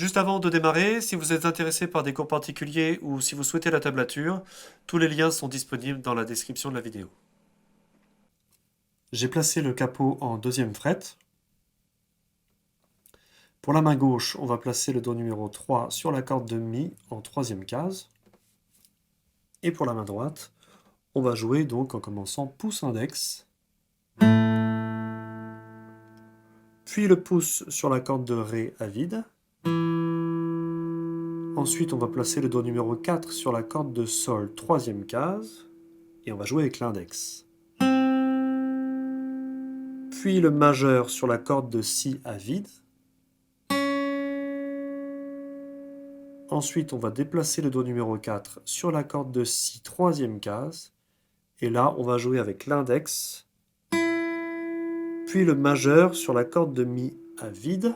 Juste avant de démarrer, si vous êtes intéressé par des cours particuliers ou si vous souhaitez la tablature, tous les liens sont disponibles dans la description de la vidéo. J'ai placé le capot en deuxième fret. Pour la main gauche, on va placer le doigt numéro 3 sur la corde de Mi en troisième case. Et pour la main droite, on va jouer donc en commençant pouce index, puis le pouce sur la corde de Ré à vide. Ensuite, on va placer le doigt numéro 4 sur la corde de Sol, troisième case, et on va jouer avec l'index. Puis le majeur sur la corde de Si à vide. Ensuite, on va déplacer le doigt numéro 4 sur la corde de Si, troisième case, et là, on va jouer avec l'index, puis le majeur sur la corde de Mi à vide,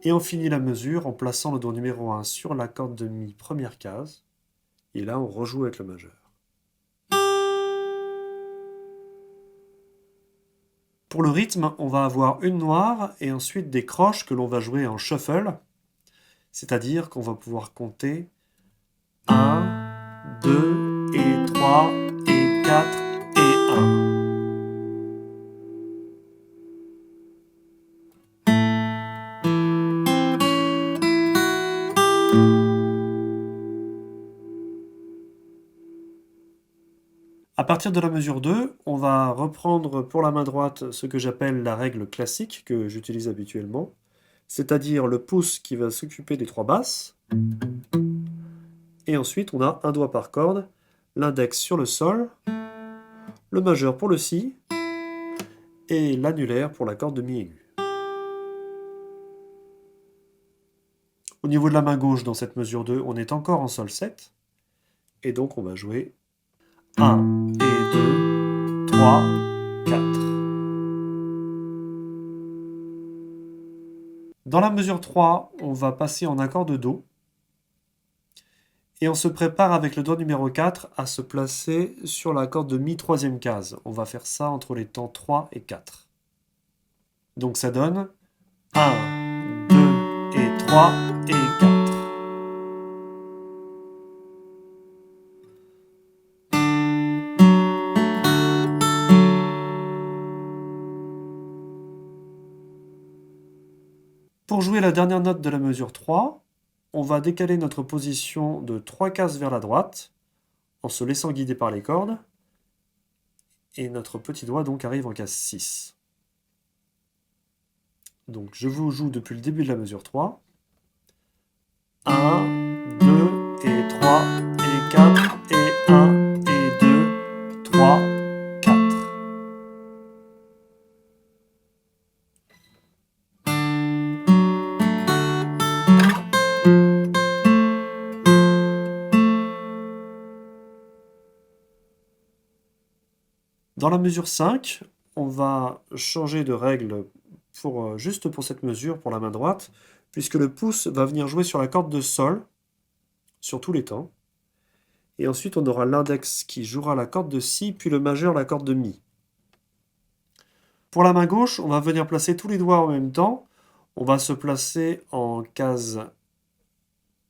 et on finit la mesure en plaçant le doigt numéro 1 sur la corde de Mi, première case, et là, on rejoue avec le majeur. Pour le rythme, on va avoir une noire et ensuite des croches que l'on va jouer en shuffle, c'est-à-dire qu'on va pouvoir compter 1, 2 et 3 et 4 et 1. À partir de la mesure 2, on va reprendre pour la main droite ce que j'appelle la règle classique que j'utilise habituellement, c'est-à-dire le pouce qui va s'occuper des trois basses, et ensuite on a un doigt par corde, l'index sur le Sol, le majeur pour le Si, et l'annulaire pour la corde de Mi aigu. Au niveau de la main gauche, dans cette mesure 2, on est encore en Sol 7, et donc on va jouer 1 et 2, 3, 4. Dans la mesure 3, on va passer en accord de Do, et on se prépare avec le doigt numéro 4 à se placer sur la corde de Mi troisième case. On va faire ça entre les temps 3 et 4. Donc ça donne 1, 2 et 3 et 4. Pour jouer la dernière note de la mesure 3, on va décaler notre position de 3 cases vers la droite en se laissant guider par les cordes. Et notre petit doigt donc arrive en case 6. Donc je vous joue depuis le début de la mesure 3. 1, 2 et 3 et 4 et 1 et 2, 3, 4. Dans la mesure 5, on va changer de règle juste pour cette mesure, pour la main droite, puisque le pouce va venir jouer sur la corde de Sol, sur tous les temps. Et ensuite, on aura l'index qui jouera la corde de Si, puis le majeur la corde de Mi. Pour la main gauche, on va venir placer tous les doigts en même temps. On va se placer en case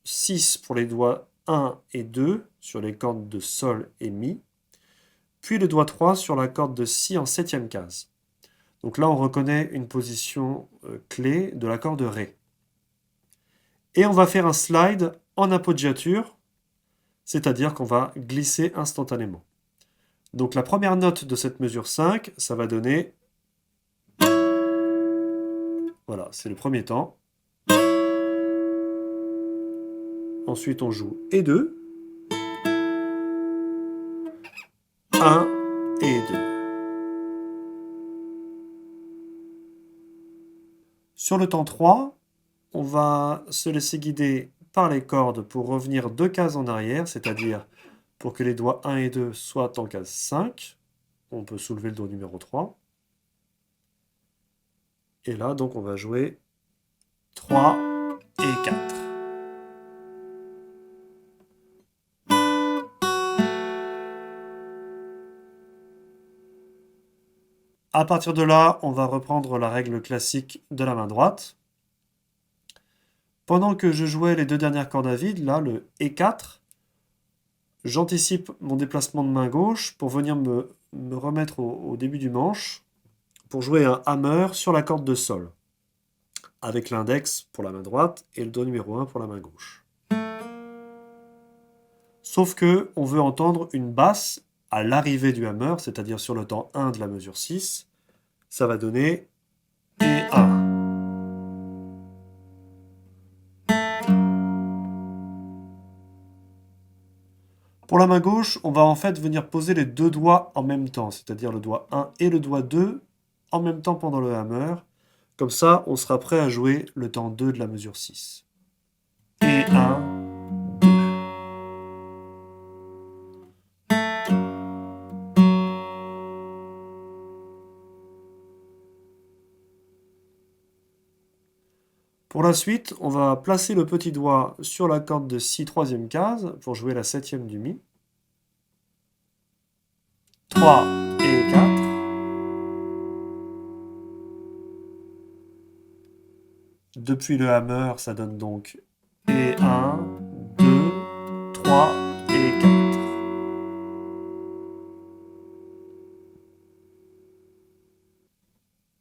6 pour les doigts 1 et 2 sur les cordes de Sol et Mi, puis le doigt 3 sur la corde de Si en septième case. Donc là, on reconnaît une position clé de l'accord de Ré. Et on va faire un slide en appoggiature, c'est-à-dire qu'on va glisser instantanément. Donc la première note de cette mesure 5, ça va donner... Voilà, c'est le premier temps. Ensuite, on joue et 2. 1 et 2. Sur le temps 3, on va se laisser guider par les cordes pour revenir 2 cases en arrière, c'est-à-dire pour que les doigts 1 et 2 soient en case 5. On peut soulever le doigt numéro 3. Et là, donc, on va jouer 3 et 4. À partir de là, on va reprendre la règle classique de la main droite. Pendant que je jouais les deux dernières cordes à vide, là, le E4, j'anticipe mon déplacement de main gauche pour venir me remettre au début du manche pour jouer un hammer sur la corde de sol, avec l'index pour la main droite et le doigt numéro 1 pour la main gauche. Sauf que on veut entendre une basse à l'arrivée du hammer, c'est-à-dire sur le temps 1 de la mesure 6. Ça va donner E1. Pour la main gauche, on va en fait venir poser les deux doigts en même temps, c'est-à-dire le doigt 1 et le doigt 2 en même temps pendant le hammer. Comme ça, on sera prêt à jouer le temps 2 de la mesure 6. Et 1, 2. Pour la suite, on va placer le petit doigt sur la corde de Si troisième case pour jouer la septième du Mi. 3 et 4. Depuis le hammer, ça donne donc et 1, 2, 3 et 4.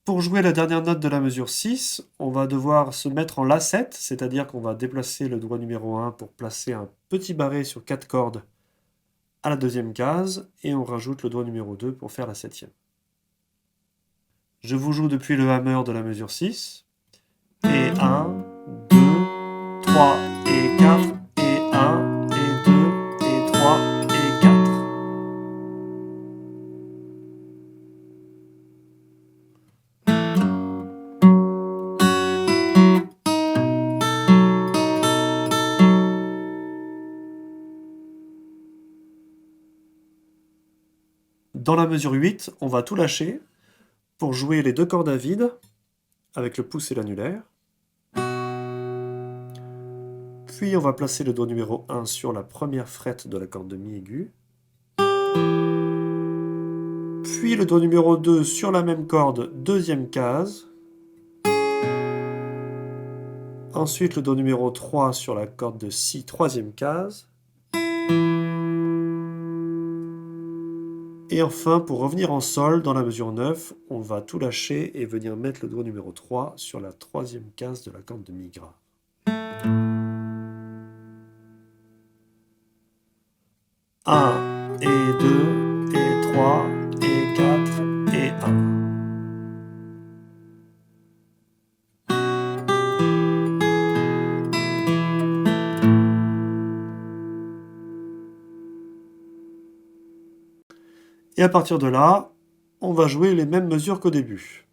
Pour jouer la dernière note de la mesure 6, on va devoir se mettre en La7, c'est-à-dire qu'on va déplacer le doigt numéro 1 pour placer un petit barré sur 4 cordes à la deuxième case, et on rajoute le doigt numéro 2 pour faire la septième. Je vous joue depuis le hammer de la mesure 6, et 1, 2, 3 et 4, et 1, et 2, et 3, et 4. Dans la mesure 8, on va tout lâcher pour jouer les deux cordes à vide avec le pouce et l'annulaire. Puis on va placer le doigt numéro 1 sur la première frette de la corde de Mi aiguë. Puis le doigt numéro 2 sur la même corde, deuxième case. Ensuite le doigt numéro 3 sur la corde de Si, troisième case. Et enfin, pour revenir en sol, dans la mesure 9, on va tout lâcher et venir mettre le doigt numéro 3 sur la troisième case de la corde de Mi grave. 1 et 2 et 3 et 4 et 1. Et à partir de là, on va jouer les mêmes mesures qu'au début.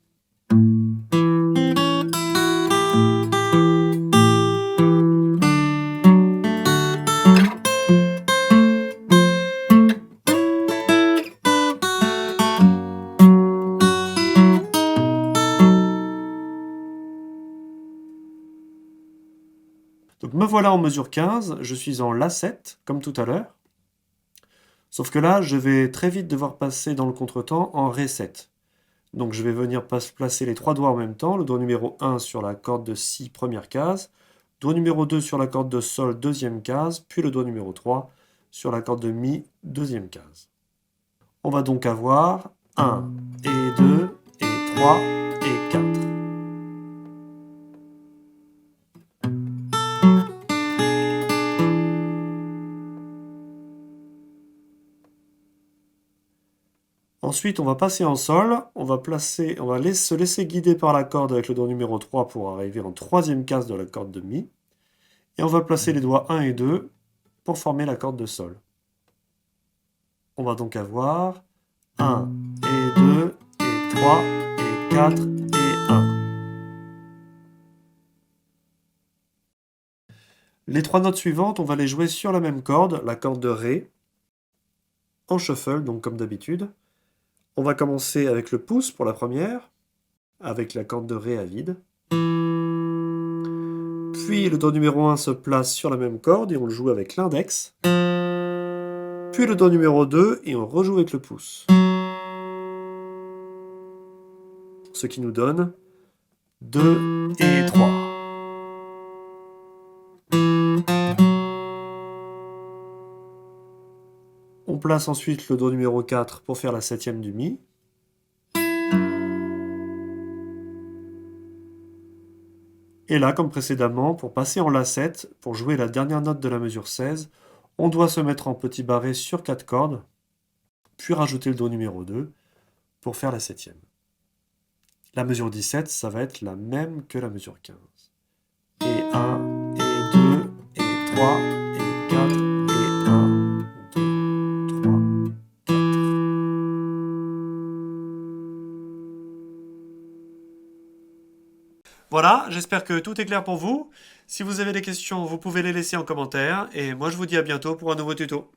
Donc me voilà en mesure 15, je suis en La7, comme tout à l'heure. Sauf que là, je vais très vite devoir passer dans le contretemps en Ré7. Donc je vais venir placer les trois doigts en même temps, le doigt numéro 1 sur la corde de Si, première case, doigt numéro 2 sur la corde de Sol, deuxième case, puis le doigt numéro 3 sur la corde de Mi, deuxième case. On va donc avoir 1 et 2 et 3 et 4. Ensuite, on va passer en sol, on va se laisser guider par la corde avec le doigt numéro 3 pour arriver en troisième case de la corde de Mi. Et on va placer les doigts 1 et 2 pour former la corde de sol. On va donc avoir 1 et 2 et 3 et 4 et 1. Les trois notes suivantes, on va les jouer sur la même corde, la corde de Ré, en shuffle, donc comme d'habitude. On va commencer avec le pouce pour la première, avec la corde de Ré à vide. Puis le doigt numéro 1 se place sur la même corde et on le joue avec l'index. Puis le doigt numéro 2 et on rejoue avec le pouce. Ce qui nous donne 2 et 3. place ensuite le Do numéro 4 pour faire la septième du Mi. Et là, comme précédemment, pour passer en La7, pour jouer la dernière note de la mesure 16, on doit se mettre en petit barré sur 4 cordes, puis rajouter le Do numéro 2 pour faire la septième. La mesure 17, ça va être la même que la mesure 15. Et 1, et 2, et 3, et 4, et 1, 2, 3, 4. Voilà, j'espère que tout est clair pour vous. Si vous avez des questions, vous pouvez les laisser en commentaire. Et moi, je vous dis à bientôt pour un nouveau tuto.